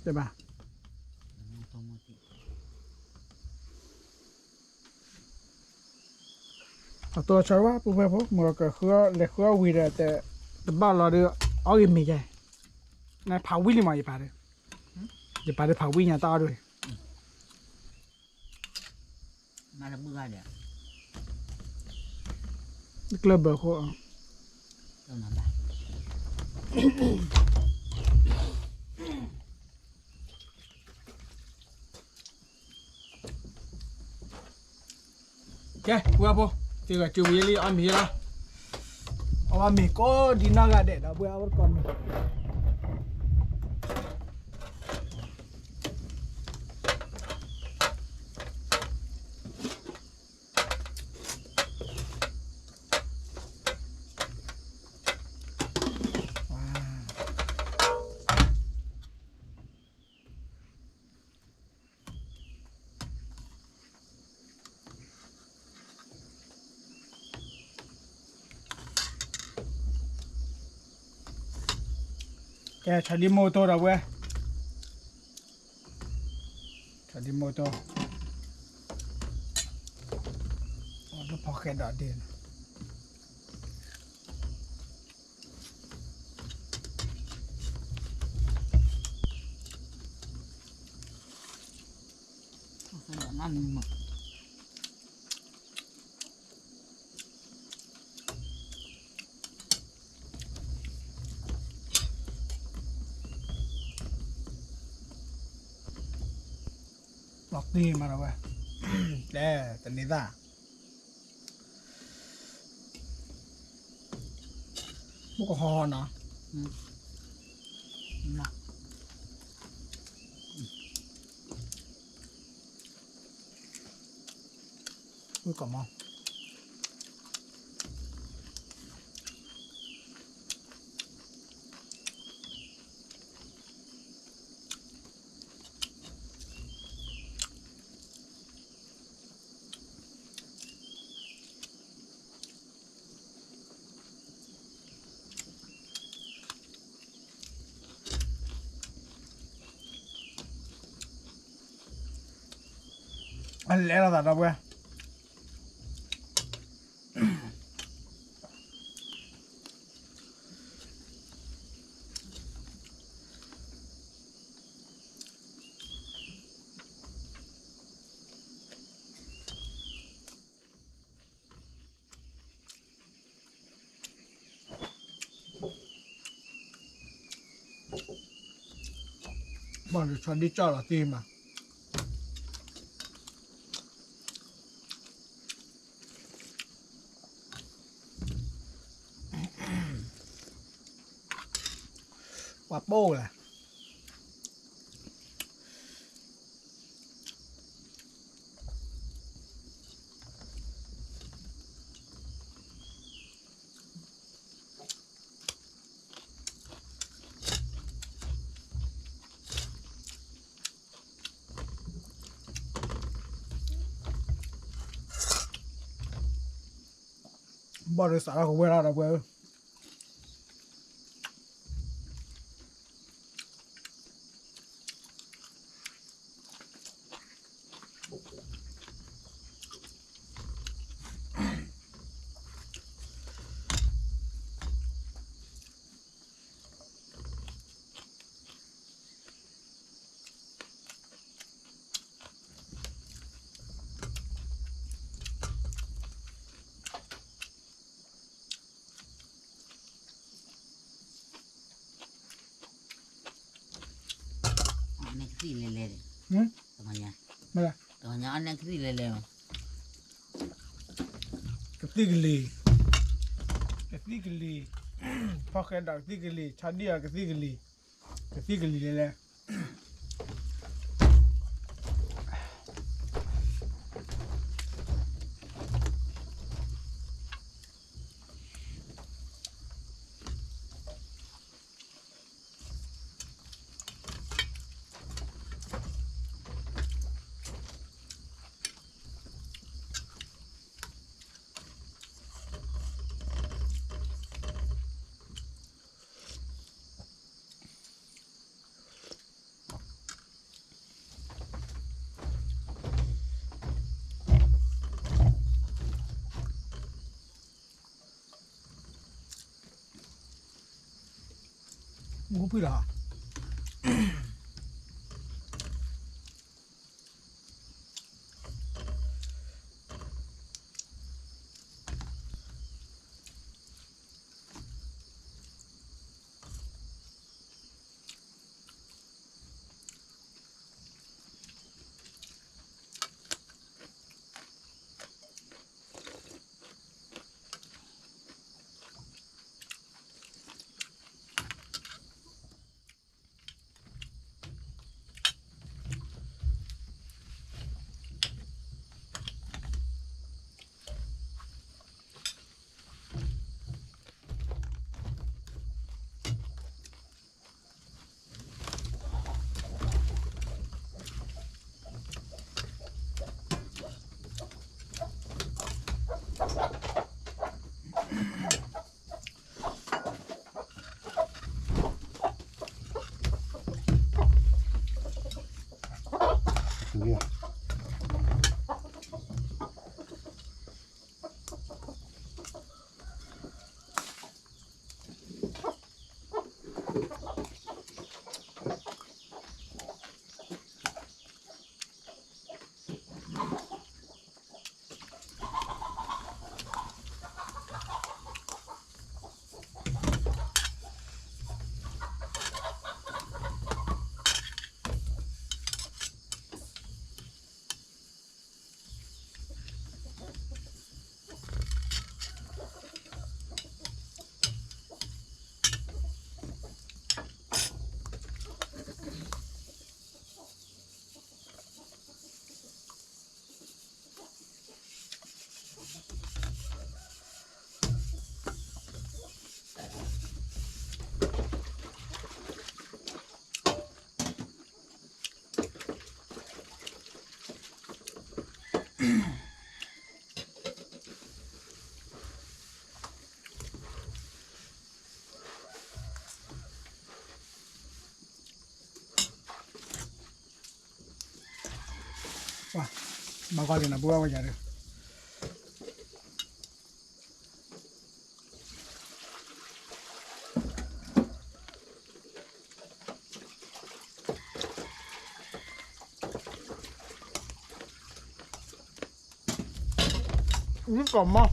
对吧？ตัวชาวว่าปุ๊บปุ๊บมัวก็หัวเล็กหัววิ่งแต่บ้านเราเดี๋ยวเอาอีกไม่ใช่นายเผาวิ่งมาอีกป่ะเดี๋ยวป่ะเดี๋ยวเผาวิ่งอย่างต่อด้วยมาละเบื่อเดี๋ยวกลับเบอร์เขาต้องนำไปแกว่าปุ๊บ这个就为了安米了，我米糕的那个的，那不要我搞米。แกชาดิโมโตระเว้ยชาดิโมโตอ๋อดูพอแค่ดอดเด่นนั่นหมดล็อกนี่มาแล้วเว้ยแต่ตอนนี้จ้าพวกฮอเนาะนะพูดก่อนมั้งอันแล้วเราตัดเอาเว้ยบอลจะชวนดิจ่อหรอทีมอ่ะว่าโป้แหละบอลจะสาระของเวลาเราเว้ยนี่คือเล่ๆตัวนี้ไม่ละตัวนี้อันนี้คือเล่ๆกระติกลีพอแค่ดอกติกลีชาเดียกระติกลีเลย กูพูดเหรอเนี่ยว่ามาก่อนเลยนะบัวว่าอย่างเดียวนี่กล่อมมั้ง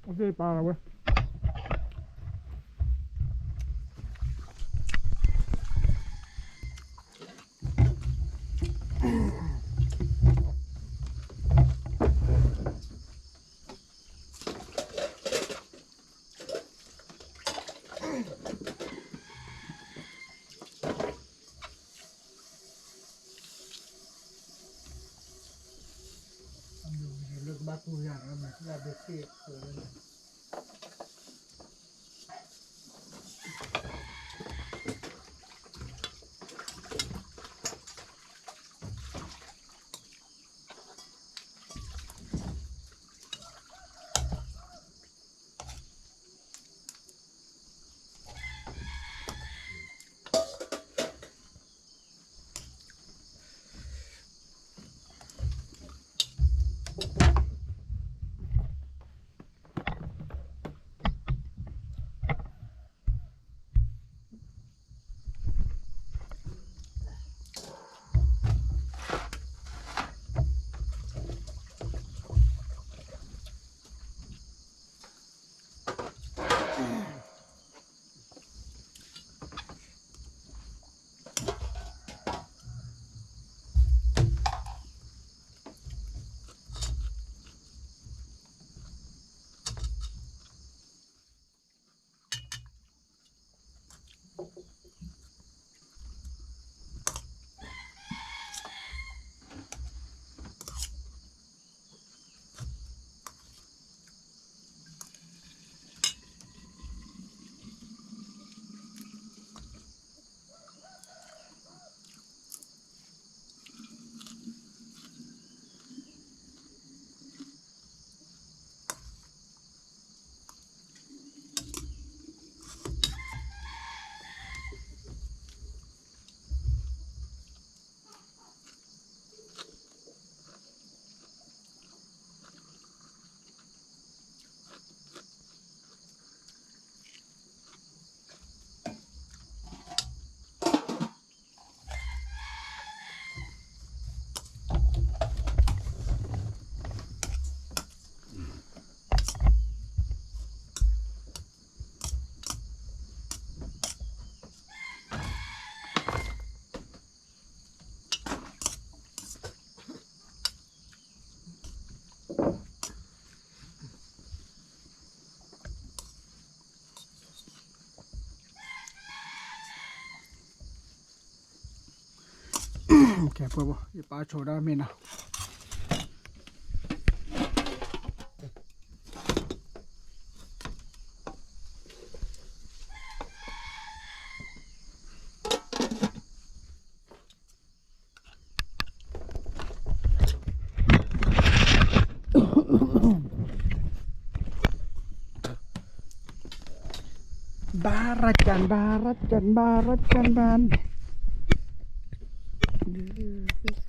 โอเคปลาแล้วเว้ยเลือกบ้านกูอย่างแล้วมันก็ได้เสียเกิน แค่พวกอย่าปลาโชว์ได้ไม่นะบารัจันบารัจันบารัจันบานเดือด